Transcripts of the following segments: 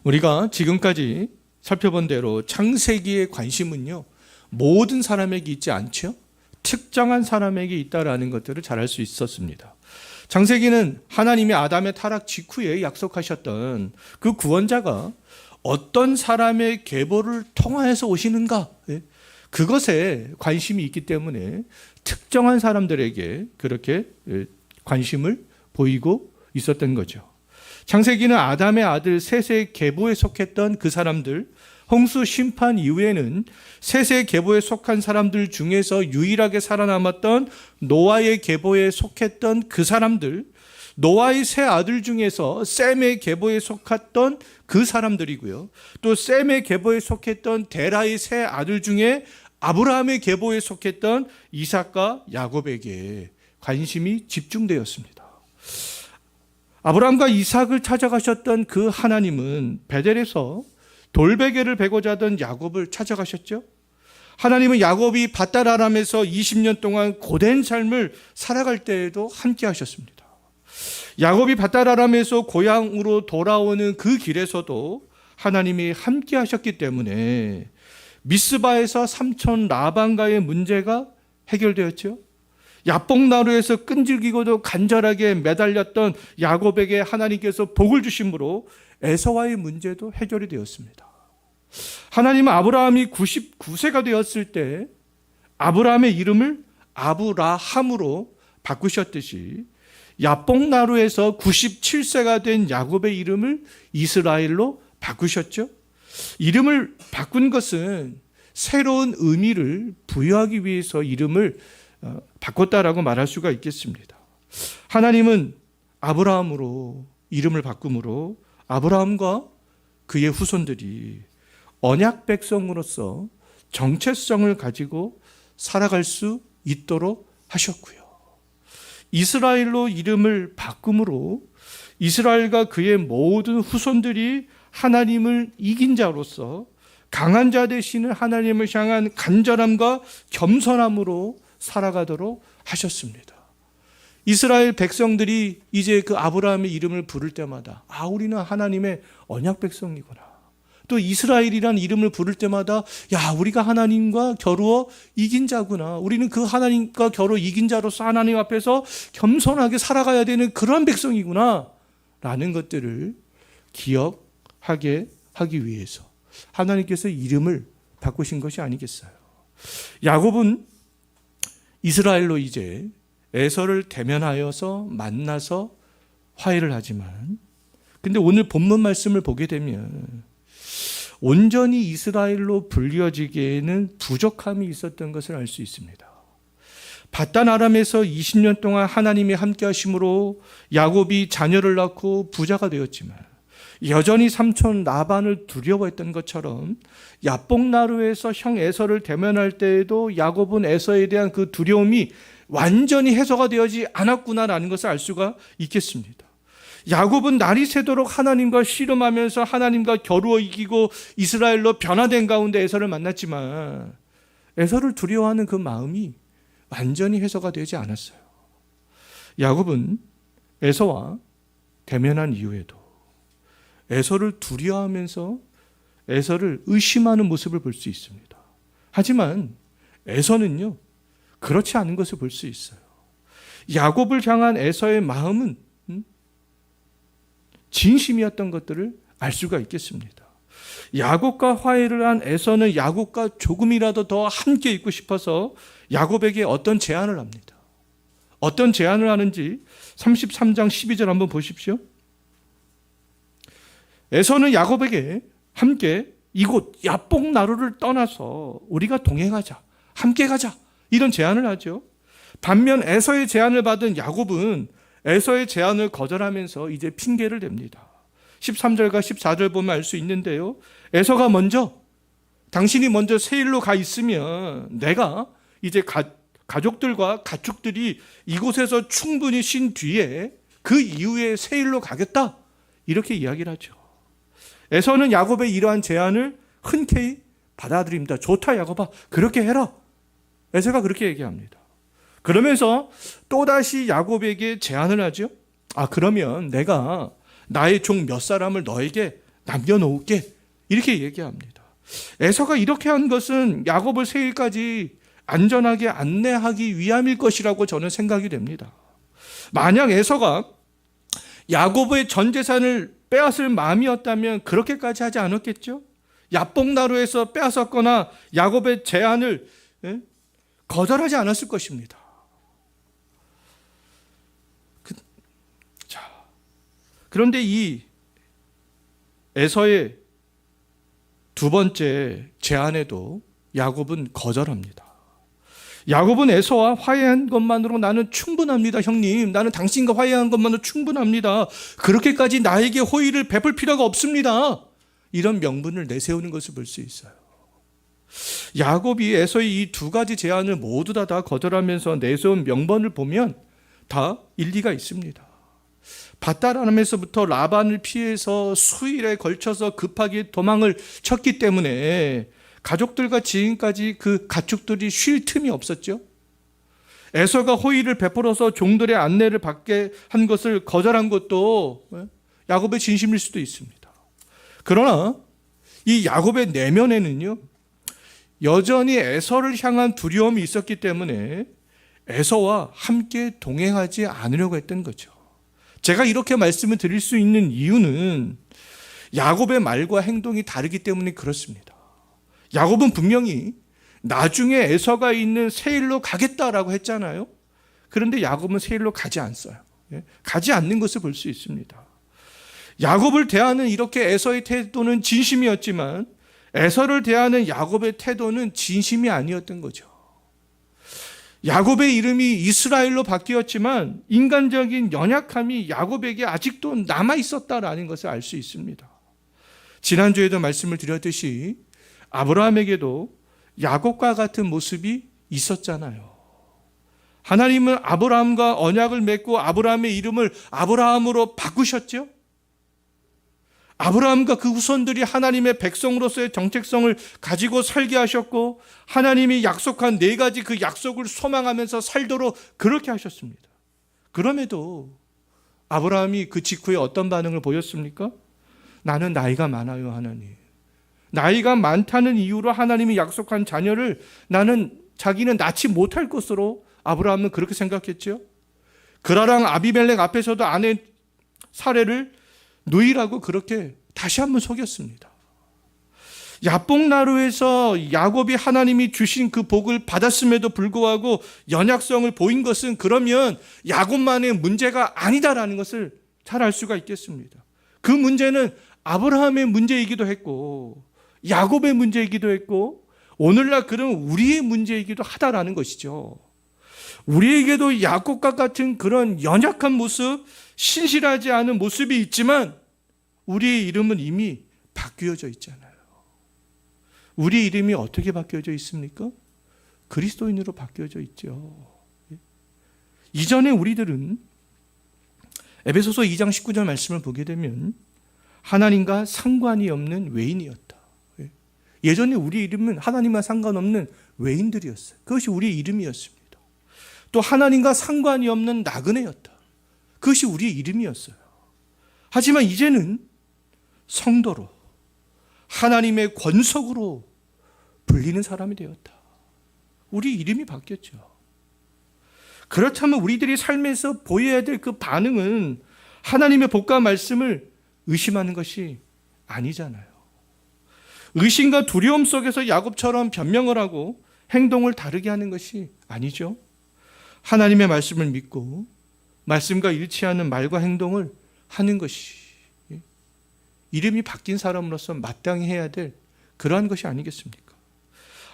우리가 지금까지 살펴본 대로 창세기의 관심은요, 모든 사람에게 있지 않죠. 특정한 사람에게 있다라는 것들을 잘 알 수 있었습니다. 창세기는 하나님이 아담의 타락 직후에 약속하셨던 그 구원자가 어떤 사람의 계보를 통하여서 오시는가, 그것에 관심이 있기 때문에 특정한 사람들에게 그렇게 관심을 보이고 있었던 거죠. 창세기는 아담의 아들 셋의 계보에 속했던 그 사람들, 홍수 심판 이후에는 셋의 계보에 속한 사람들 중에서 유일하게 살아남았던 노아의 계보에 속했던 그 사람들, 노아의 세 아들 중에서 셈의 계보에 속했던 그 사람들이고요. 또 셈의 계보에 속했던 데라의 세 아들 중에 아브라함의 계보에 속했던 이삭과 야곱에게 관심이 집중되었습니다. 아브라함과 이삭을 찾아가셨던 그 하나님은 베델에서 돌베개를 베고자 하던 야곱을 찾아가셨죠. 하나님은 야곱이 밧다라람에서 20년 동안 고된 삶을 살아갈 때에도 함께 하셨습니다. 야곱이 밧다라람에서 고향으로 돌아오는 그 길에서도 하나님이 함께 하셨기 때문에 미스바에서 삼촌 라반과의 문제가 해결되었죠. 야뽕나루에서 끈질기고도 간절하게 매달렸던 야곱에게 하나님께서 복을 주심으로 에서와의 문제도 해결이 되었습니다. 하나님은 아브라함이 99세가 되었을 때 아브라함의 이름을 아브라함으로 바꾸셨듯이 야뽕나루에서 97세가 된 야곱의 이름을 이스라엘로 바꾸셨죠. 이름을 바꾼 것은 새로운 의미를 부여하기 위해서 이름을 바꿨다라고 말할 수가 있겠습니다. 하나님은 아브라함으로 이름을 바꿈으로 아브라함과 그의 후손들이 언약 백성으로서 정체성을 가지고 살아갈 수 있도록 하셨고요. 이스라엘로 이름을 바꿈으로 이스라엘과 그의 모든 후손들이 하나님을 이긴 자로서 강한 자 되시는 하나님을 향한 간절함과 겸손함으로 살아가도록 하셨습니다. 이스라엘 백성들이 이제 그 아브라함의 이름을 부를 때마다 우리는 하나님의 언약 백성이구나. 또 이스라엘이라는 이름을 부를 때마다 우리가 하나님과 겨루어 이긴 자구나. 우리는 그 하나님과 겨루어 이긴 자로서 하나님 앞에서 겸손하게 살아가야 되는 그런 백성이구나 라는 것들을 기억하게 하기 위해서 하나님께서 이름을 바꾸신 것이 아니겠어요. 야곱은 이스라엘로 이제 에서를 대면하여서 만나서 화해를 하지만, 근데 오늘 본문 말씀을 보게 되면 온전히 이스라엘로 불려지기에는 부족함이 있었던 것을 알 수 있습니다. 밧단 아람에서 20년 동안 하나님이 함께 하심으로 야곱이 자녀를 낳고 부자가 되었지만 여전히 삼촌 라반을 두려워했던 것처럼 야뽕나루에서 형 에서를 대면할 때에도 야곱은 에서에 대한 그 두려움이 완전히 해소가 되어지 않았구나라는 것을 알 수가 있겠습니다. 야곱은 날이 새도록 하나님과 씨름하면서 하나님과 겨루어 이기고 이스라엘로 변화된 가운데 에서를 만났지만 에서를 두려워하는 그 마음이 완전히 해소가 되지 않았어요. 야곱은 에서와 대면한 이후에도 에서를 두려워하면서 에서를 의심하는 모습을 볼 수 있습니다. 하지만 에서는요, 그렇지 않은 것을 볼 수 있어요. 야곱을 향한 에서의 마음은 진심이었던 것들을 알 수가 있겠습니다. 야곱과 화해를 한 에서는 야곱과 조금이라도 더 함께 있고 싶어서 야곱에게 어떤 제안을 합니다. 어떤 제안을 하는지 33장 12절 한번 보십시오. 에서는 야곱에게 함께 이곳 야뽕나루를 떠나서 우리가 동행하자, 함께 가자, 이런 제안을 하죠. 반면 에서의 제안을 받은 야곱은 에서의 제안을 거절하면서 이제 핑계를 댑니다. 13절과 14절 보면 알 수 있는데요. 에서가 당신이 먼저 세일로 가 있으면 내가 이제 가족들과 가축들이 이곳에서 충분히 쉰 뒤에 그 이후에 세일로 가겠다, 이렇게 이야기를 하죠. 에서는 야곱의 이러한 제안을 흔쾌히 받아들입니다. 좋다 야곱아, 그렇게 해라. 에서가 그렇게 얘기합니다. 그러면서 또다시 야곱에게 제안을 하죠. 그러면 내가 나의 종 몇 사람을 너에게 남겨놓을게. 이렇게 얘기합니다. 에서가 이렇게 한 것은 야곱을 세일까지 안전하게 안내하기 위함일 것이라고 저는 생각이 됩니다. 만약 에서가 야곱의 전 재산을 빼앗을 마음이었다면 그렇게까지 하지 않았겠죠? 야복나루에서 빼앗았거나 야곱의 제안을 거절하지 않았을 것입니다. 그런데 이 에서의 두 번째 제안에도 야곱은 거절합니다. 야곱은 에서와 화해한 것만으로 나는 충분합니다. 형님, 나는 당신과 화해한 것만으로 충분합니다. 그렇게까지 나에게 호의를 베풀 필요가 없습니다. 이런 명분을 내세우는 것을 볼 수 있어요. 야곱이 에서의 이 두 가지 제안을 모두 다 거절하면서 내세운 명분을 보면 다 일리가 있습니다. 밧다람에서부터 라반을 피해서 수일에 걸쳐서 급하게 도망을 쳤기 때문에 가족들과 지인까지 그 가축들이 쉴 틈이 없었죠. 에서가 호의를 베풀어서 종들의 안내를 받게 한 것을 거절한 것도 야곱의 진심일 수도 있습니다. 그러나 이 야곱의 내면에는요, 여전히 에서를 향한 두려움이 있었기 때문에 에서와 함께 동행하지 않으려고 했던 거죠. 제가 이렇게 말씀을 드릴 수 있는 이유는 야곱의 말과 행동이 다르기 때문에 그렇습니다. 야곱은 분명히 나중에 에서가 있는 세일로 가겠다라고 했잖아요. 그런데 야곱은 세일로 가지 않았어요. 가지 않는 것을 볼 수 있습니다. 야곱을 대하는 이렇게 에서의 태도는 진심이었지만 에서를 대하는 야곱의 태도는 진심이 아니었던 거죠. 야곱의 이름이 이스라엘로 바뀌었지만 인간적인 연약함이 야곱에게 아직도 남아있었다라는 것을 알 수 있습니다. 지난주에도 말씀을 드렸듯이 아브라함에게도 야곱과 같은 모습이 있었잖아요. 하나님은 아브라함과 언약을 맺고 아브라함의 이름을 아브라함으로 바꾸셨죠. 아브라함과 그 후손들이 하나님의 백성으로서의 정체성을 가지고 살게 하셨고 하나님이 약속한 4가지 그 약속을 소망하면서 살도록 그렇게 하셨습니다. 그럼에도 아브라함이 그 직후에 어떤 반응을 보였습니까? 나는 나이가 많아요, 하나님. 나이가 많다는 이유로 하나님이 약속한 자녀를 자기는 낳지 못할 것으로 아브라함은 그렇게 생각했죠. 그라랑 아비멜렉 앞에서도 아내 사례를 누이라고 그렇게 다시 한번 속였습니다. 야복나루에서 야곱이 하나님이 주신 그 복을 받았음에도 불구하고 연약성을 보인 것은 그러면 야곱만의 문제가 아니다라는 것을 잘 알 수가 있겠습니다. 그 문제는 아브라함의 문제이기도 했고 야곱의 문제이기도 했고 오늘날 그런 우리의 문제이기도 하다라는 것이죠. 우리에게도 야곱과 같은 그런 연약한 모습, 신실하지 않은 모습이 있지만 우리의 이름은 이미 바뀌어져 있잖아요. 우리 이름이 어떻게 바뀌어져 있습니까? 그리스도인으로 바뀌어져 있죠. 이전에 우리들은 에베소서 2장 19절 말씀을 보게 되면 하나님과 상관이 없는 외인이었다. 예전에 우리 이름은 하나님과 상관없는 외인들이었어요. 그것이 우리의 이름이었습니다. 또 하나님과 상관이 없는 나그네였다. 그것이 우리의 이름이었어요. 하지만 이제는 성도로 하나님의 권속으로 불리는 사람이 되었다. 우리 이름이 바뀌었죠. 그렇다면 우리들이 삶에서 보여야 될 그 반응은 하나님의 복과 말씀을 의심하는 것이 아니잖아요. 의심과 두려움 속에서 야곱처럼 변명을 하고 행동을 다르게 하는 것이 아니죠. 하나님의 말씀을 믿고 말씀과 일치하는 말과 행동을 하는 것이 이름이 바뀐 사람으로서 마땅히 해야 될 그러한 것이 아니겠습니까?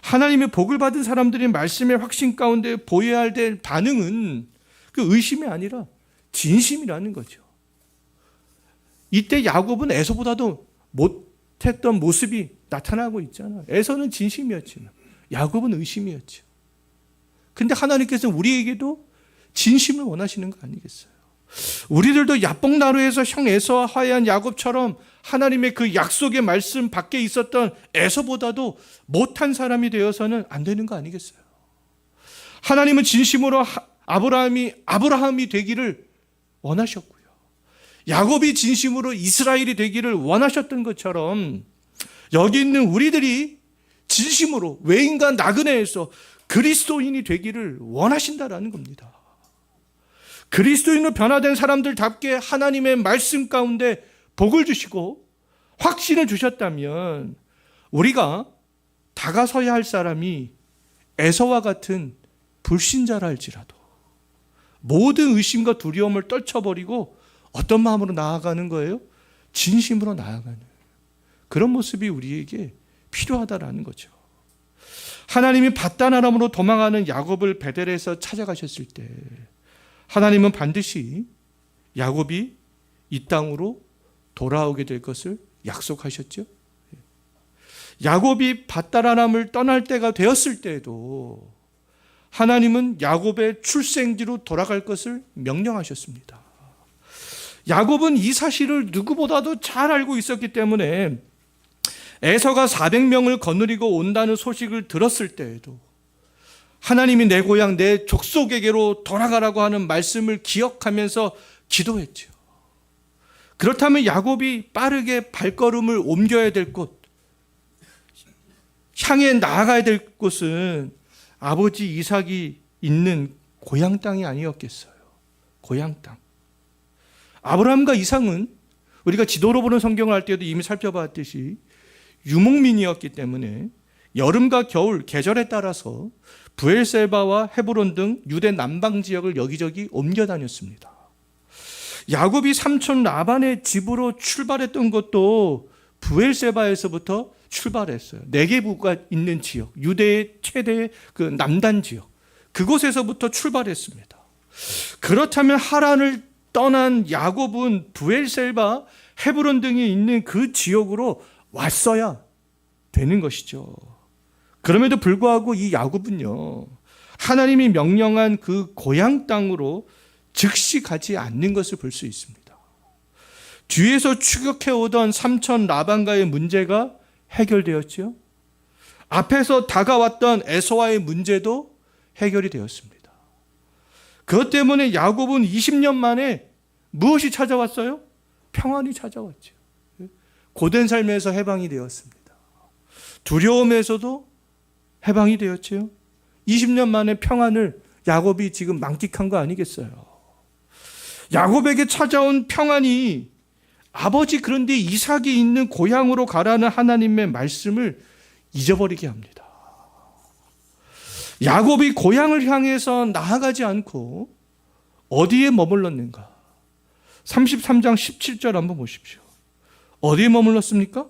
하나님의 복을 받은 사람들이 말씀의 확신 가운데 보여야 될 반응은 그 의심이 아니라 진심이라는 거죠. 이때 야곱은 에서보다도 못했던 모습이 나타나고 있잖아요. 에서는 진심이었지만 야곱은 의심이었죠. 근데 하나님께서는 우리에게도 진심을 원하시는 거 아니겠어요? 우리들도 야복나루에서 형 에서와 화해한 야곱처럼 하나님의 그 약속의 말씀 밖에 있었던 에서보다도 못한 사람이 되어서는 안 되는 거 아니겠어요? 하나님은 진심으로 아브라함이 되기를 원하셨고요. 야곱이 진심으로 이스라엘이 되기를 원하셨던 것처럼 여기 있는 우리들이 진심으로 외인과 나그네에서 그리스도인이 되기를 원하신다라는 겁니다. 그리스도인으로 변화된 사람들답게 하나님의 말씀 가운데 복을 주시고 확신을 주셨다면 우리가 다가서야 할 사람이 에서와 같은 불신자라 할지라도 모든 의심과 두려움을 떨쳐버리고 어떤 마음으로 나아가는 거예요? 진심으로 나아가는 그런 모습이 우리에게 필요하다라는 거죠. 하나님이 밧단아람으로 도망하는 야곱을 베델에서 찾아가셨을 때 하나님은 반드시 야곱이 이 땅으로 돌아오게 될 것을 약속하셨죠. 야곱이 밧단아람을 떠날 때가 되었을 때에도 하나님은 야곱의 출생지로 돌아갈 것을 명령하셨습니다. 야곱은 이 사실을 누구보다도 잘 알고 있었기 때문에 에서가 400명을 거느리고 온다는 소식을 들었을 때에도 하나님이 내 고향 내 족속에게로 돌아가라고 하는 말씀을 기억하면서 기도했죠. 그렇다면 야곱이 빠르게 발걸음을 옮겨야 될 곳, 향해 나아가야 될 곳은 아버지 이삭이 있는 고향 땅이 아니었겠어요. 고향 땅. 아브라함과 이삭은 우리가 지도로 보는 성경을 할 때도 이미 살펴봤듯이 유목민이었기 때문에 여름과 겨울 계절에 따라서 브엘세바와 헤브론 등 유대 남방 지역을 여기저기 옮겨 다녔습니다. 야곱이 삼촌 라반의 집으로 출발했던 것도 브엘세바에서부터 출발했어요. 네게부가 있는 지역, 유대의 최대의 그 남단 지역, 그곳에서부터 출발했습니다. 그렇다면 하란을 떠난 야곱은 브엘세바, 헤브론 등이 있는 그 지역으로 왔어야 되는 것이죠. 그럼에도 불구하고 이 야곱은요, 하나님이 명령한 그 고향 땅으로 즉시 가지 않는 것을 볼 수 있습니다. 뒤에서 추격해 오던 삼촌 라반과의 문제가 해결되었죠. 앞에서 다가왔던 에서와의 문제도 해결이 되었습니다. 그것 때문에 야곱은 20년 만에 무엇이 찾아왔어요? 평안이 찾아왔죠. 고된 삶에서 해방이 되었습니다. 두려움에서도 해방이 되었죠. 20년 만에 평안을 야곱이 지금 만끽한 거 아니겠어요? 야곱에게 찾아온 평안이 아버지 그런데 이삭이 있는 고향으로 가라는 하나님의 말씀을 잊어버리게 합니다. 야곱이 고향을 향해서 나아가지 않고 어디에 머물렀는가? 33장 17절 한번 보십시오. 어디에 머물렀습니까?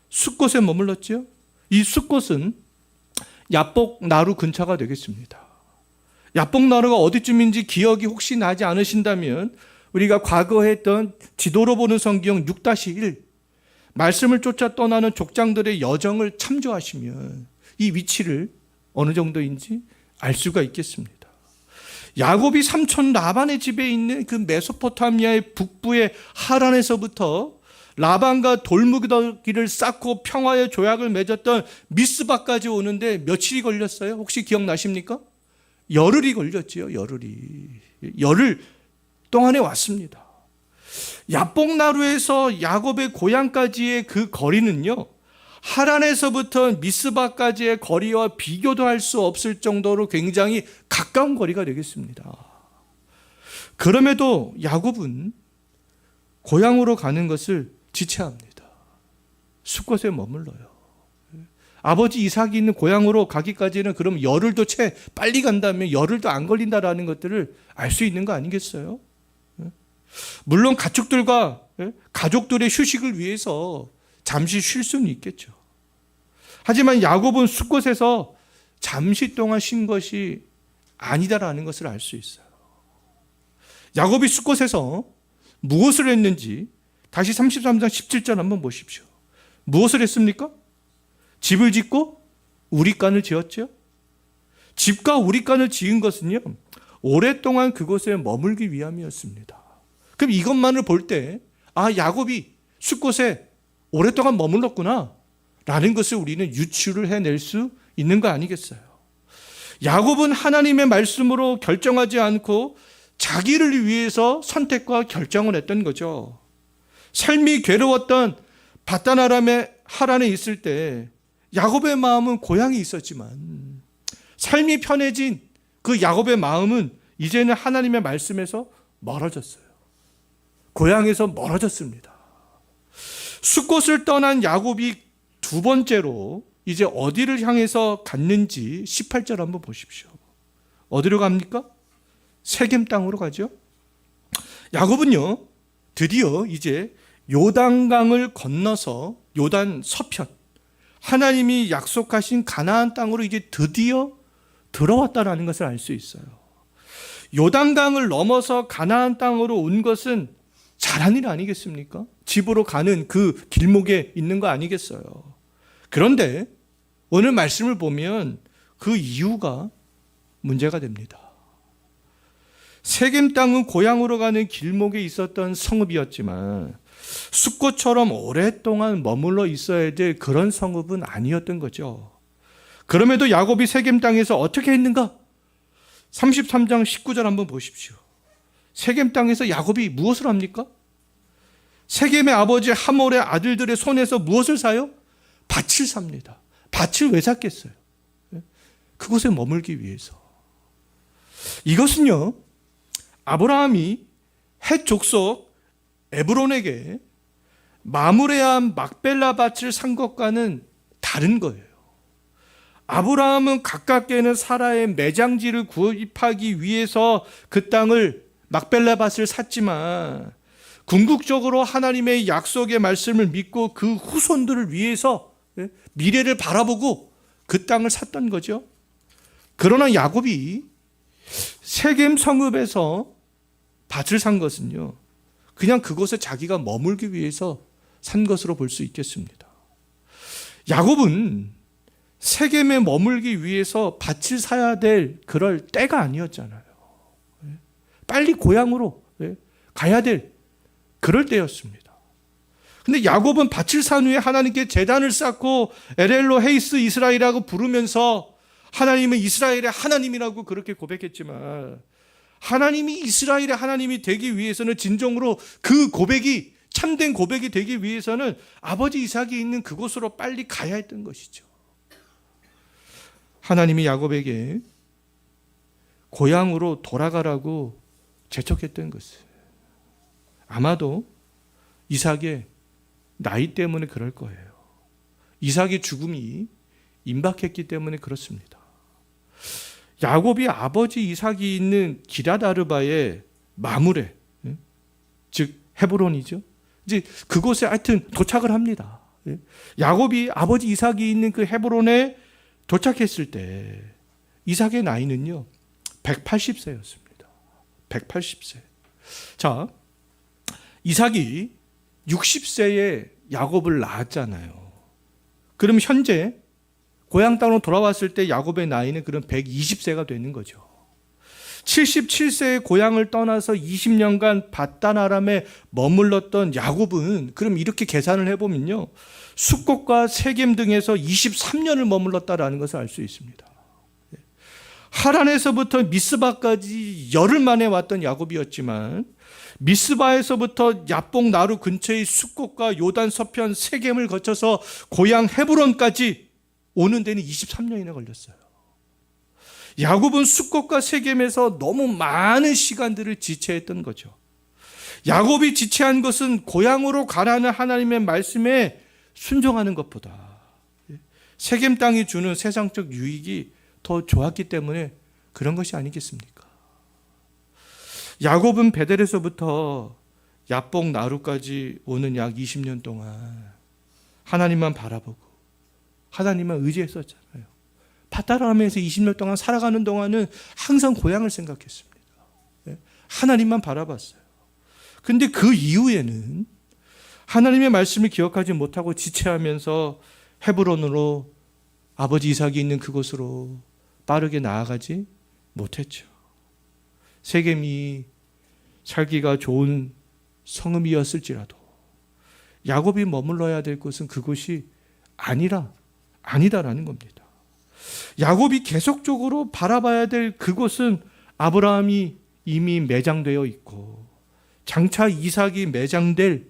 숫곳에 머물렀죠. 이 숫곳은 야복 나루 근처가 되겠습니다. 야복 나루가 어디쯤인지 기억이 혹시 나지 않으신다면 우리가 과거에 했던 지도로 보는 성경 6-1 말씀을 쫓아 떠나는 족장들의 여정을 참조하시면 이 위치를 어느 정도인지 알 수가 있겠습니다. 야곱이 삼촌 라반의 집에 있는 그 메소포타미아의 북부의 하란에서부터 라반과 돌무더기를 쌓고 평화의 조약을 맺었던 미스바까지 오는데 며칠이 걸렸어요? 혹시 기억나십니까? 열흘이 걸렸지요. 열흘 동안에 왔습니다. 야복나루에서 야곱의 고향까지의 그 거리는요, 하란에서부터 미스바까지의 거리와 비교도 할 수 없을 정도로 굉장히 가까운 거리가 되겠습니다. 그럼에도 야곱은 고향으로 가는 것을 지체합니다. 숫곳에 머물러요. 아버지 이삭이 있는 고향으로 가기까지는 그럼 열흘도 채 빨리 간다면 열흘도 안 걸린다라는 것들을 알 수 있는 거 아니겠어요? 물론 가축들과 가족들의 휴식을 위해서 잠시 쉴 수는 있겠죠. 하지만 야곱은 숫곳에서 잠시 동안 쉰 것이 아니다라는 것을 알 수 있어요. 야곱이 숫곳에서 무엇을 했는지 다시 33장 17절 한번 보십시오. 무엇을 했습니까? 집을 짓고 우리간을 지었죠. 집과 우리간을 지은 것은요, 오랫동안 그곳에 머물기 위함이었습니다. 그럼 이것만을 볼 때, 야곱이 숫곳에 오랫동안 머물렀구나 라는 것을 우리는 유추를 해낼 수 있는 거 아니겠어요? 야곱은 하나님의 말씀으로 결정하지 않고 자기를 위해서 선택과 결정을 했던 거죠. 삶이 괴로웠던 바단 아람의 하란에 있을 때 야곱의 마음은 고향에 있었지만 삶이 편해진 그 야곱의 마음은 이제는 하나님의 말씀에서 멀어졌어요. 고향에서 멀어졌습니다. 숫곳을 떠난 야곱이 두 번째로 이제 어디를 향해서 갔는지 18절 한번 보십시오. 어디로 갑니까? 세겜 땅으로 가죠. 야곱은요, 드디어 이제 요단강을 건너서 요단 서편, 하나님이 약속하신 가나안 땅으로 이제 드디어 들어왔다라는 것을 알 수 있어요. 요단강을 넘어서 가나안 땅으로 온 것은 잘한 일 아니겠습니까? 집으로 가는 그 길목에 있는 거 아니겠어요? 그런데 오늘 말씀을 보면 그 이유가 문제가 됩니다. 세겜 땅은 고향으로 가는 길목에 있었던 성읍이었지만 숫곳처럼 오랫동안 머물러 있어야 될 그런 성읍은 아니었던 거죠. 그럼에도 야곱이 세겜 땅에서 어떻게 했는가? 33장 19절 한번 보십시오. 세겜 땅에서 야곱이 무엇을 합니까? 세겜의 아버지 하몰의 아들들의 손에서 무엇을 사요? 밭을 삽니다. 밭을 왜 샀겠어요? 그곳에 머물기 위해서. 이것은요, 아브라함이 헷 족속 에브론에게 마므레한 막벨라 밭을 산 것과는 다른 거예요. 아브라함은 가깝게는 사라의 매장지를 구입하기 위해서 그 땅을 막벨라 밭을 샀지만 궁극적으로 하나님의 약속의 말씀을 믿고 그 후손들을 위해서 미래를 바라보고 그 땅을 샀던 거죠. 그러나 야곱이 세겜 성읍에서 밭을 산 것은요, 그냥 그곳에 자기가 머물기 위해서 산 것으로 볼 수 있겠습니다. 야곱은 세겜에 머물기 위해서 밭을 사야 될 그럴 때가 아니었잖아요. 빨리 고향으로 가야 될 그럴 때였습니다. 근데 야곱은 밭을 산 후에 하나님께 제단을 쌓고 에렐로 헤이스 이스라엘이라고 부르면서 하나님은 이스라엘의 하나님이라고 그렇게 고백했지만 하나님이 이스라엘의 하나님이 되기 위해서는 진정으로 그 고백이 참된 고백이 되기 위해서는 아버지 이삭이 있는 그곳으로 빨리 가야 했던 것이죠. 하나님이 야곱에게 고향으로 돌아가라고 재촉했던 것은 아마도 이삭의 나이 때문에 그럴 거예요. 이삭의 죽음이 임박했기 때문에 그렇습니다. 야곱이 아버지 이삭이 있는 기럇 아르바의 마므레, 즉 헤브론이죠. 이제 그곳에 하여튼 도착을 합니다. 야곱이 아버지 이삭이 있는 그 헤브론에 도착했을 때 이삭의 나이는요 180세였습니다. 180세. 자, 이삭이 60세에 야곱을 낳았잖아요. 그럼 현재 고향 땅으로 돌아왔을 때 야곱의 나이는 그럼 120세가 되는 거죠. 77세에 고향을 떠나서 20년간 밧단 아람에 머물렀던 야곱은 그럼 이렇게 계산을 해보면요, 숫곳과 세겜 등에서 23년을 머물렀다라는 것을 알 수 있습니다. 하란에서부터 미스바까지 열흘 만에 왔던 야곱이었지만 미스바에서부터 야복 나루 근처의 숫곳과 요단 서편 세겜을 거쳐서 고향 헤브론까지 오는 데는 23년이나 걸렸어요. 야곱은 숫곳과 세겜에서 너무 많은 시간들을 지체했던 거죠. 야곱이 지체한 것은 고향으로 가라는 하나님의 말씀에 순종하는 것보다 세겜 땅이 주는 세상적 유익이 더 좋았기 때문에 그런 것이 아니겠습니까? 야곱은 베델에서부터 야복 나루까지 오는 약 20년 동안 하나님만 바라보고 하나님만 의지했었잖아요. 밧단 아람에서 20년 동안 살아가는 동안은 항상 고향을 생각했습니다. 하나님만 바라봤어요. 근데 그 이후에는 하나님의 말씀을 기억하지 못하고 지체하면서 헤브론으로 아버지 이삭이 있는 그곳으로 빠르게 나아가지 못했죠. 세겜이 살기가 좋은 성읍이었을지라도 야곱이 머물러야 될 곳은 그곳이 아니다라는 겁니다. 야곱이 계속적으로 바라봐야 될 그곳은 아브라함이 이미 매장되어 있고 장차 이삭이 매장될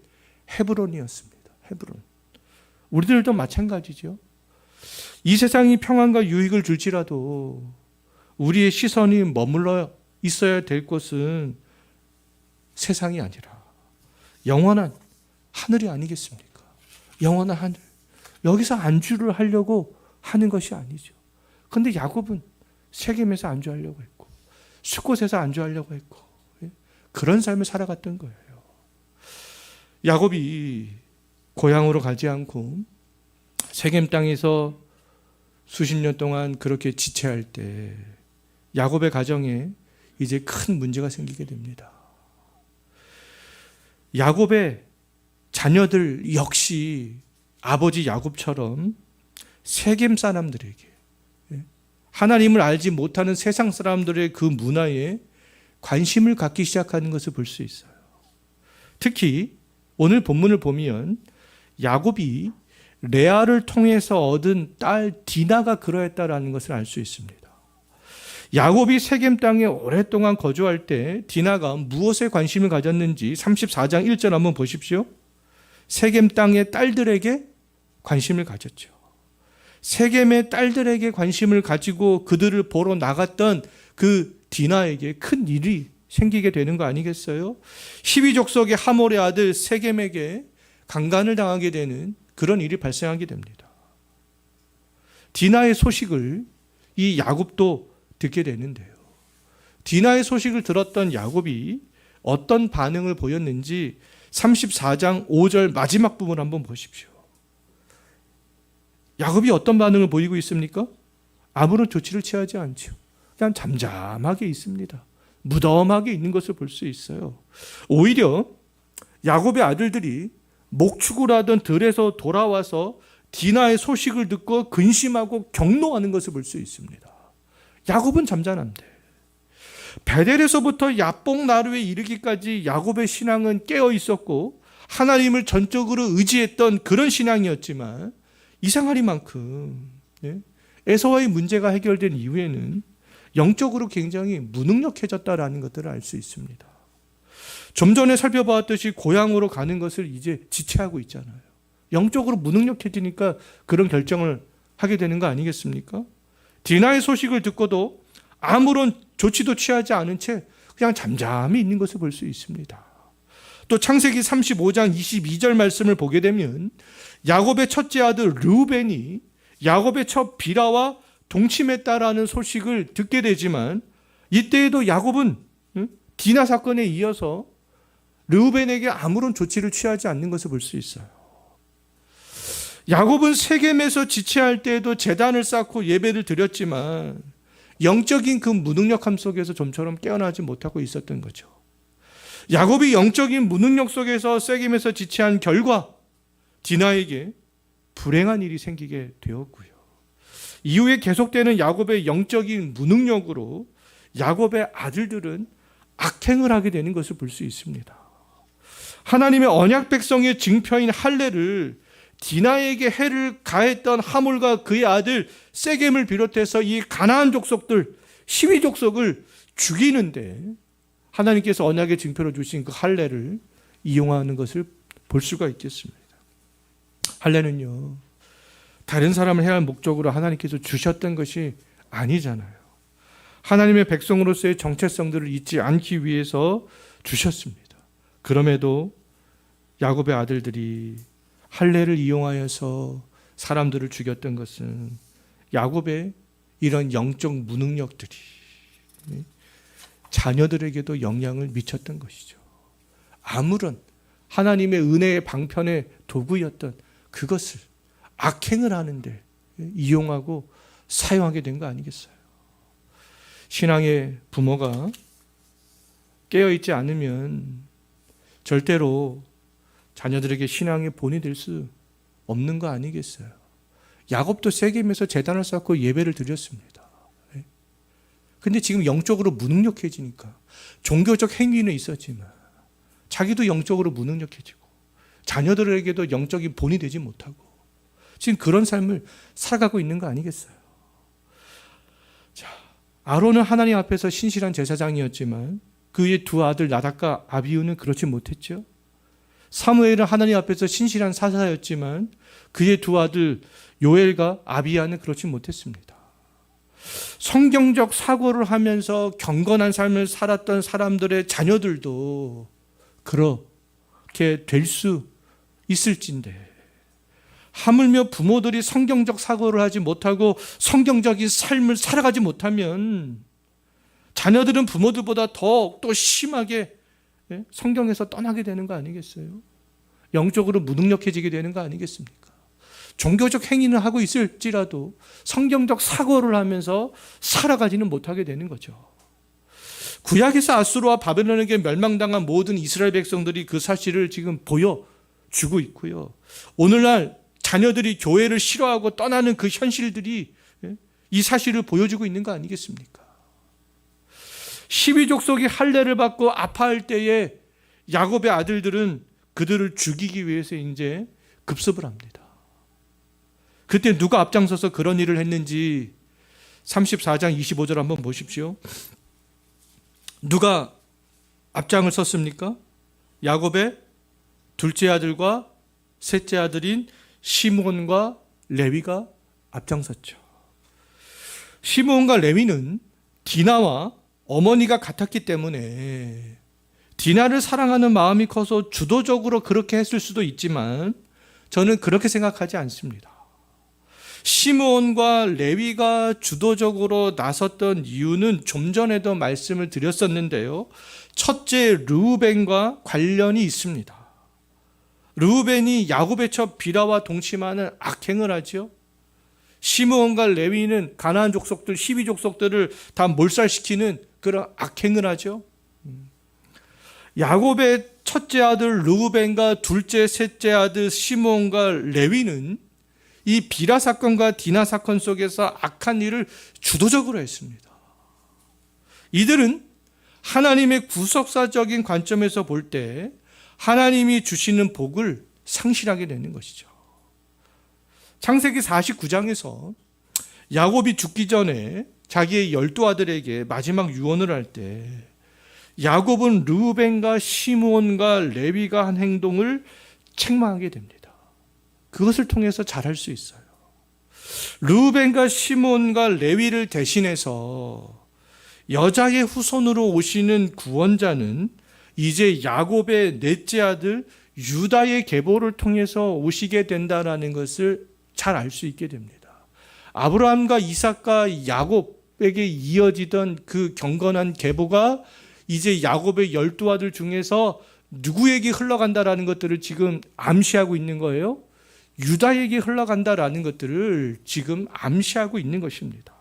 헤브론이었습니다. 헤브론. 우리들도 마찬가지죠. 이 세상이 평안과 유익을 줄지라도 우리의 시선이 머물러 있어야 될 곳은 세상이 아니라 영원한 하늘이 아니겠습니까? 영원한 하늘. 여기서 안주를 하려고 하는 것이 아니죠. 그런데 야곱은 세겜에서 안주하려고 했고 숫곳에서 안주하려고 했고 그런 삶을 살아갔던 거예요. 야곱이 고향으로 가지 않고 세겜 땅에서 수십 년 동안 그렇게 지체할 때 야곱의 가정에 이제 큰 문제가 생기게 됩니다. 야곱의 자녀들 역시 아버지 야곱처럼 세겜 사람들에게 하나님을 알지 못하는 세상 사람들의 그 문화에 관심을 갖기 시작하는 것을 볼 수 있어요. 특히 오늘 본문을 보면 야곱이 레아를 통해서 얻은 딸 디나가 그러했다라는 것을 알 수 있습니다. 야곱이 세겜 땅에 오랫동안 거주할 때 디나가 무엇에 관심을 가졌는지 34장 1절 한번 보십시오. 세겜 땅의 딸들에게 관심을 가졌죠. 세겜의 딸들에게 관심을 가지고 그들을 보러 나갔던 그 디나에게 큰 일이 생기게 되는 거 아니겠어요? 히위족속의 하몰의 아들 세겜에게 강간을 당하게 되는 그런 일이 발생하게 됩니다. 디나의 소식을 이 야곱도 듣게 되는데요. 디나의 소식을 들었던 야곱이 어떤 반응을 보였는지 34장 5절 마지막 부분 한번 보십시오. 야곱이 어떤 반응을 보이고 있습니까? 아무런 조치를 취하지 않죠. 그냥 잠잠하게 있습니다. 무덤하게 있는 것을 볼 수 있어요. 오히려 야곱의 아들들이 목축을 하던 들에서 돌아와서 디나의 소식을 듣고 근심하고 경노하는 것을 볼 수 있습니다. 야곱은 잠잠한데 베델에서부터 야복 나루에 이르기까지 야곱의 신앙은 깨어 있었고 하나님을 전적으로 의지했던 그런 신앙이었지만 이상하리만큼 에서와의 문제가 해결된 이후에는 영적으로 굉장히 무능력해졌다라는 것들을 알 수 있습니다. 좀 전에 살펴보았듯이 고향으로 가는 것을 이제 지체하고 있잖아요. 영적으로 무능력해지니까 그런 결정을 하게 되는 거 아니겠습니까? 디나의 소식을 듣고도 아무런 조치도 취하지 않은 채 그냥 잠잠히 있는 것을 볼 수 있습니다. 또 창세기 35장 22절 말씀을 보게 되면 야곱의 첫째 아들 르우벤이 야곱의 첫 비라와 동침했다라는 소식을 듣게 되지만 이때에도 야곱은 디나 사건에 이어서 르우벤에게 아무런 조치를 취하지 않는 것을 볼 수 있어요. 야곱은 세겜에서 지체할 때에도 제단을 쌓고 예배를 드렸지만 영적인 그 무능력함 속에서 좀처럼 깨어나지 못하고 있었던 거죠. 야곱이 영적인 무능력 속에서 세겜에서 지체한 결과 디나에게 불행한 일이 생기게 되었고요. 이후에 계속되는 야곱의 영적인 무능력으로 야곱의 아들들은 악행을 하게 되는 것을 볼 수 있습니다. 하나님의 언약 백성의 증표인 할례를 디나에게 해를 가했던 하몰과 그의 아들 세겜을 비롯해서 이 가나안 족속들, 시위 족속을 죽이는데 하나님께서 언약의 증표로 주신 그 할례를 이용하는 것을 볼 수가 있겠습니다. 할례는요, 다른 사람을 해할 목적으로 하나님께서 주셨던 것이 아니잖아요. 하나님의 백성으로서의 정체성들을 잊지 않기 위해서 주셨습니다. 그럼에도 야곱의 아들들이 할례를 이용하여서 사람들을 죽였던 것은 야곱의 이런 영적 무능력들이 자녀들에게도 영향을 미쳤던 것이죠. 아무런 하나님의 은혜의 방편의 도구였던 그것을 악행을 하는데 이용하고 사용하게 된 거 아니겠어요? 신앙의 부모가 깨어있지 않으면 절대로 자녀들에게 신앙의 본이 될 수 없는 거 아니겠어요? 야곱도 세겜에서 제단을 쌓고 예배를 드렸습니다. 근데 지금 영적으로 무능력해지니까 종교적 행위는 있었지만 자기도 영적으로 무능력해지고 자녀들에게도 영적인 본이 되지 못하고 지금 그런 삶을 살아가고 있는 거 아니겠어요? 자, 아론은 하나님 앞에서 신실한 제사장이었지만 그의 두 아들 나답과 아비후는 그렇지 못했죠. 사무엘은 하나님 앞에서 신실한 사사였지만 그의 두 아들 요엘과 아비야는 그렇지 못했습니다. 성경적 사고를 하면서 경건한 삶을 살았던 사람들의 자녀들도 그렇게 될 수 있을진데, 하물며 부모들이 성경적 사고를 하지 못하고 성경적인 삶을 살아가지 못하면 자녀들은 부모들보다 더욱더 심하게 성경에서 떠나게 되는 거 아니겠어요? 영적으로 무능력해지게 되는 거 아니겠습니까? 종교적 행위는 하고 있을지라도 성경적 사고를 하면서 살아가지는 못하게 되는 거죠. 구약에서 아수르와 바벨론에게 멸망당한 모든 이스라엘 백성들이 그 사실을 지금 보여주고 있고요. 오늘날 자녀들이 교회를 싫어하고 떠나는 그 현실들이 이 사실을 보여주고 있는 거 아니겠습니까? 12족속이 할례를 받고 아파할 때에 야곱의 아들들은 그들을 죽이기 위해서 이제 급습을 합니다. 그때 누가 앞장서서 그런 일을 했는지 34장 25절 한번 보십시오. 누가 앞장을 섰습니까? 야곱의 둘째 아들과 셋째 아들인 시므온과 레위가 앞장섰죠. 시므온과 레위는 디나와 어머니가 같았기 때문에 디나를 사랑하는 마음이 커서 주도적으로 그렇게 했을 수도 있지만 저는 그렇게 생각하지 않습니다. 시므온과 레위가 주도적으로 나섰던 이유는 좀 전에도 말씀을 드렸었는데요. 첫째, 르우벤과 관련이 있습니다. 르우벤이 야곱의 첩 비라와 동침하는 악행을 하죠. 시므온과 레위는 가나안 족속들 12족속들을 다 몰살시키는 그런 악행을 하죠. 야곱의 첫째 아들 르우벤과 둘째, 셋째 아들 시므온과 레위는 이 비라 사건과 디나 사건 속에서 악한 일을 주도적으로 했습니다. 이들은 하나님의 구속사적인 관점에서 볼 때 하나님이 주시는 복을 상실하게 되는 것이죠. 창세기 49장에서 야곱이 죽기 전에 자기의 12아들에게 마지막 유언을 할 때 야곱은 르우벤과 시므온과 레위가 한 행동을 책망하게 됩니다. 그것을 통해서 잘할 수 있어요. 르우벤과 시므온과 레위를 대신해서 여자의 후손으로 오시는 구원자는 이제 야곱의 넷째 아들 유다의 계보를 통해서 오시게 된다라는 것을 잘 알 수 있게 됩니다. 아브라함과 이삭과 야곱에게 이어지던 그 경건한 계보가 이제 야곱의 12아들 중에서 누구에게 흘러간다라는 것들을 지금 암시하고 있는 거예요. 유다에게 흘러간다라는 것들을 지금 암시하고 있는 것입니다.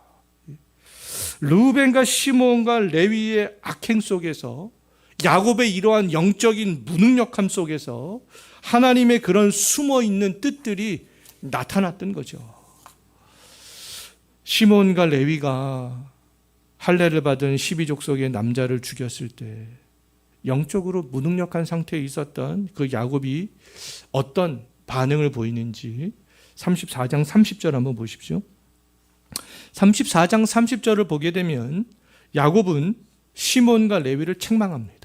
르우벤과 시므온과 레위의 악행 속에서, 야곱의 이러한 영적인 무능력함 속에서 하나님의 그런 숨어있는 뜻들이 나타났던 거죠. 시므온과 레위가 할례를 받은 12족속의 남자를 죽였을 때 영적으로 무능력한 상태에 있었던 그 야곱이 어떤 반응을 보이는지 34장 30절 한번 보십시오. 34장 30절을 보게 되면 야곱은 시몬과 레위를 책망합니다.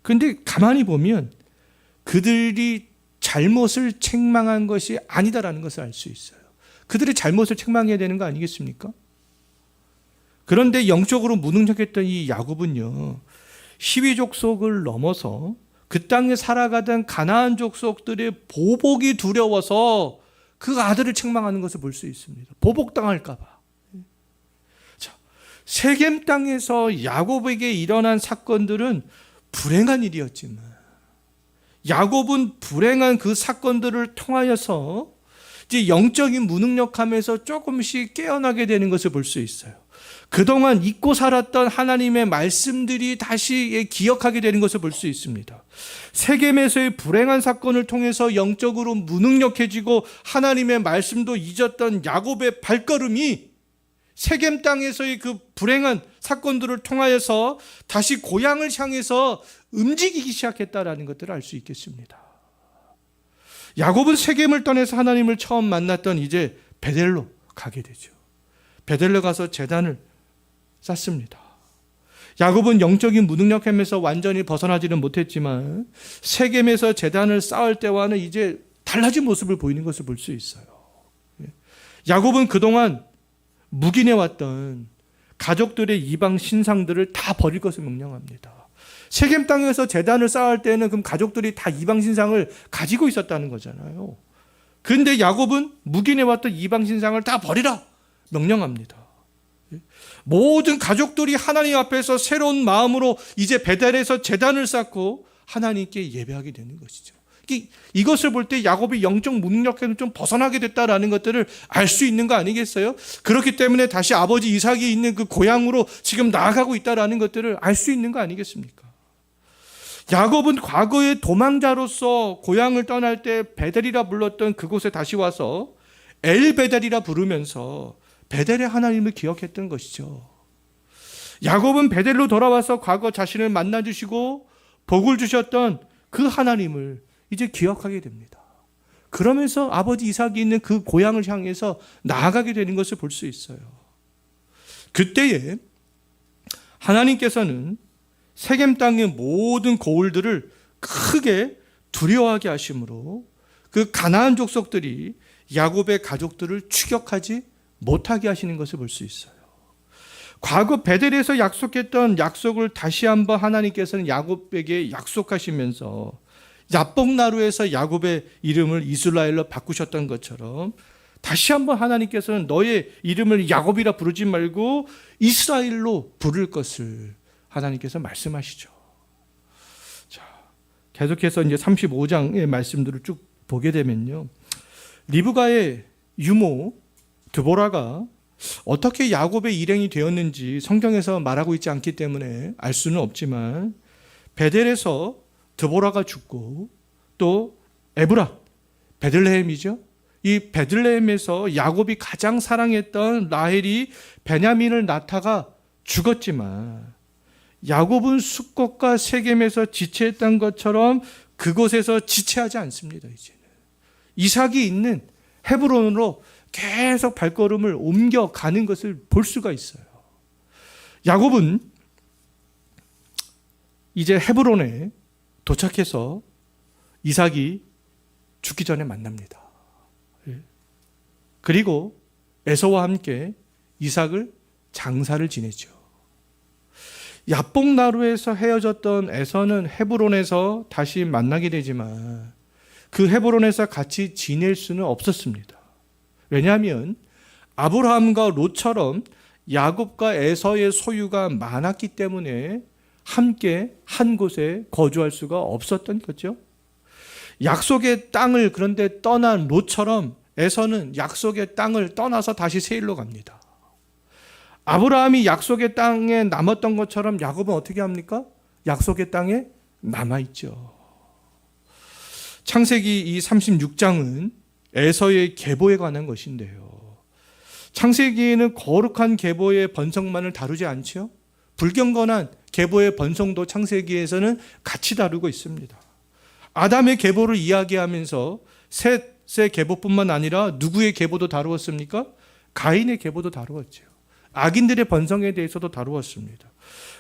그런데 가만히 보면 그들이 잘못을 책망한 것이 아니다라는 것을 알 수 있어요. 그들의 잘못을 책망해야 되는 거 아니겠습니까? 그런데 영적으로 무능력했던 이 야곱은요, 12족속을 넘어서 그 땅에 살아가던 가나안 족속들의 보복이 두려워서 그 아들을 책망하는 것을 볼 수 있습니다. 보복당할까 봐. 자, 세겜 땅에서 야곱에게 일어난 사건들은 불행한 일이었지만 야곱은 불행한 그 사건들을 통하여서 이제 영적인 무능력함에서 조금씩 깨어나게 되는 것을 볼 수 있어요. 그동안 잊고 살았던 하나님의 말씀들이 다시 기억하게 되는 것을 볼 수 있습니다. 세겜에서의 불행한 사건을 통해서 영적으로 무능력해지고 하나님의 말씀도 잊었던 야곱의 발걸음이 세겜 땅에서의 그 불행한 사건들을 통하여서 다시 고향을 향해서 움직이기 시작했다라는 것들을 알 수 있겠습니다. 야곱은 세겜을 떠나서 하나님을 처음 만났던 이제 베델로 가게 되죠. 베델로 가서 제단을 쌓습니다. 야곱은 영적인 무능력함에서 완전히 벗어나지는 못했지만 세겜에서 제단을 쌓을 때와는 이제 달라진 모습을 보이는 것을 볼 수 있어요. 야곱은 그동안 묵인해왔던 가족들의 이방 신상들을 다 버릴 것을 명령합니다. 세겜 땅에서 제단을 쌓을 때는 그럼 가족들이 다 이방 신상을 가지고 있었다는 거잖아요. 그런데 야곱은 묵인해왔던 이방 신상을 다 버리라 명령합니다. 모든 가족들이 하나님 앞에서 새로운 마음으로 이제 베델에서 제단을 쌓고 하나님께 예배하게 되는 것이죠. 이것을 볼 때 야곱이 영적 무능력에서 좀 벗어나게 됐다라는 것들을 알 수 있는 거 아니겠어요? 그렇기 때문에 다시 아버지 이삭이 있는 그 고향으로 지금 나아가고 있다라는 것들을 알 수 있는 거 아니겠습니까? 야곱은 과거의 도망자로서 고향을 떠날 때 베델이라 불렀던 그곳에 다시 와서 엘베델이라 부르면서 베델의 하나님을 기억했던 것이죠. 야곱은 베델로 돌아와서 과거 자신을 만나주시고 복을 주셨던 그 하나님을 이제 기억하게 됩니다. 그러면서 아버지 이삭이 있는 그 고향을 향해서 나아가게 되는 것을 볼 수 있어요. 그때에 하나님께서는 세겜 땅의 모든 고을들을 크게 두려워하게 하심으로 그 가나안 족속들이 야곱의 가족들을 추격하지 못하게 하시는 것을 볼 수 있어요. 과거 베델에서 약속했던 약속을 다시 한번 하나님께서는 야곱에게 약속하시면서 야복나루에서 야곱의 이름을 이스라엘로 바꾸셨던 것처럼 다시 한번 하나님께서는 너의 이름을 야곱이라 부르지 말고 이스라엘로 부를 것을 하나님께서 말씀하시죠. 자, 계속해서 이제 35장의 말씀들을 쭉 보게 되면요. 리브가의 유모 드보라가 어떻게 야곱의 일행이 되었는지 성경에서 말하고 있지 않기 때문에 알 수는 없지만 베델에서 드보라가 죽고 또 에브라, 베들레헴이죠. 이 베들레헴에서 야곱이 가장 사랑했던 라헬이 베냐민을 낳다가 죽었지만 야곱은 숫곳과 세겜에서 지체했던 것처럼 그곳에서 지체하지 않습니다. 이제는 이삭이 있는 헤브론으로 계속 발걸음을 옮겨가는 것을 볼 수가 있어요. 야곱은 이제 헤브론에 도착해서 이삭이 죽기 전에 만납니다. 그리고 에서와 함께 이삭을 장사를 지내죠. 야복나루에서 헤어졌던 에서는 헤브론에서 다시 만나게 되지만 그 헤브론에서 같이 지낼 수는 없었습니다. 왜냐하면 아브라함과 롯처럼 야곱과 에서의 소유가 많았기 때문에 함께 한 곳에 거주할 수가 없었던 거죠. 약속의 땅을 그런데 떠난 롯처럼 에서는 약속의 땅을 떠나서 다시 세일로 갑니다. 아브라함이 약속의 땅에 남았던 것처럼 야곱은 어떻게 합니까? 약속의 땅에 남아있죠. 창세기 이 36장은 에서의 계보에 관한 것인데요. 창세기에는 거룩한 계보의 번성만을 다루지 않죠. 불경건한 계보의 번성도 창세기에서는 같이 다루고 있습니다. 아담의 계보를 이야기하면서 셋의 계보뿐만 아니라 누구의 계보도 다루었습니까? 가인의 계보도 다루었죠. 악인들의 번성에 대해서도 다루었습니다.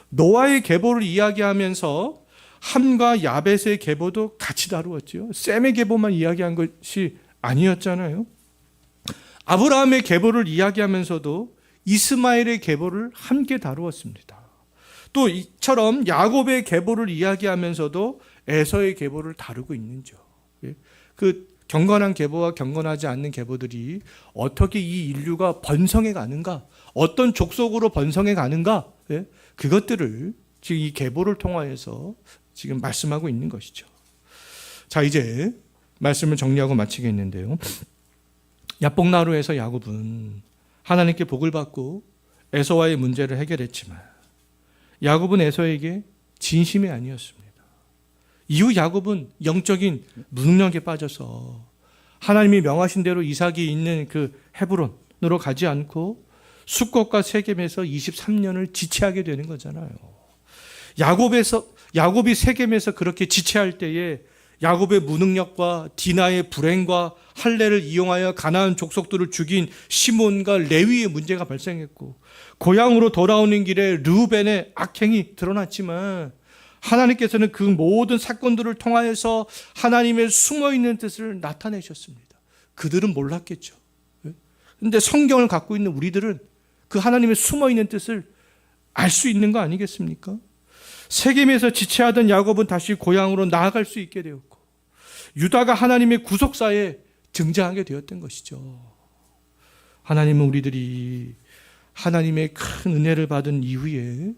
노아의 계보를 이야기하면서 함과 야벳의 계보도 같이 다루었죠. 셈의 계보만 이야기한 것이 아니었잖아요. 아브라함의 계보를 이야기하면서도 이스마엘의 계보를 함께 다루었습니다. 또 이처럼 야곱의 계보를 이야기하면서도 에서의 계보를 다루고 있는죠. 그 경건한 계보와 경건하지 않는 계보들이 어떻게 이 인류가 번성해 가는가, 어떤 족속으로 번성해 가는가, 그것들을 지금 이 계보를 통하여서 지금 말씀하고 있는 것이죠. 자, 이제 말씀을 정리하고 마치겠는데요. 야복나루에서 야곱은 하나님께 복을 받고 에서와의 문제를 해결했지만 야곱은 에서에게 진심이 아니었습니다. 이후 야곱은 영적인 무능력에 빠져서 하나님이 명하신 대로 이삭이 있는 그 헤브론으로 가지 않고 숫곳과 세겜에서 23년을 지체하게 되는 거잖아요. 야곱이 세겜에서 그렇게 지체할 때에 야곱의 무능력과 디나의 불행과 할례를 이용하여 가나안 족속들을 죽인 시몬과 레위의 문제가 발생했고, 고향으로 돌아오는 길에 르우벤의 악행이 드러났지만 하나님께서는 그 모든 사건들을 통하여서 하나님의 숨어있는 뜻을 나타내셨습니다. 그들은 몰랐겠죠. 그런데 성경을 갖고 있는 우리들은 그 하나님의 숨어있는 뜻을 알 수 있는 거 아니겠습니까? 세겜에서 지체하던 야곱은 다시 고향으로 나아갈 수 있게 되었고, 유다가 하나님의 구속사에 등장하게 되었던 것이죠. 하나님은 우리들이 하나님의 큰 은혜를 받은 이후에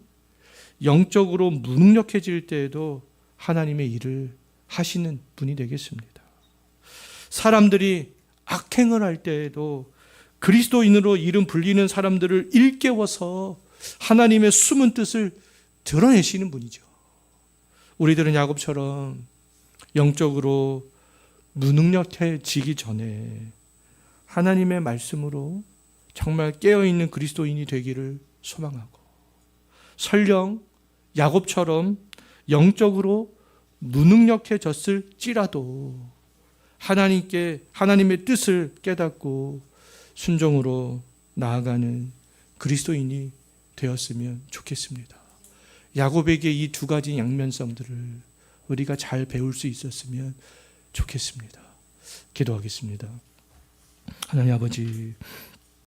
영적으로 무능력해질 때에도 하나님의 일을 하시는 분이 되겠습니다. 사람들이 악행을 할 때에도 그리스도인으로 이름 불리는 사람들을 일깨워서 하나님의 숨은 뜻을 드러내시는 분이죠. 우리들은 야곱처럼 영적으로 무능력해지기 전에 하나님의 말씀으로 정말 깨어있는 그리스도인이 되기를 소망하고, 설령 야곱처럼 영적으로 무능력해졌을지라도 하나님의 뜻을 깨닫고 순종으로 나아가는 그리스도인이 되었으면 좋겠습니다. 야곱에게 이 두 가지 양면성들을 우리가 잘 배울 수 있었으면 좋겠습니다. 기도하겠습니다. 하나님 아버지,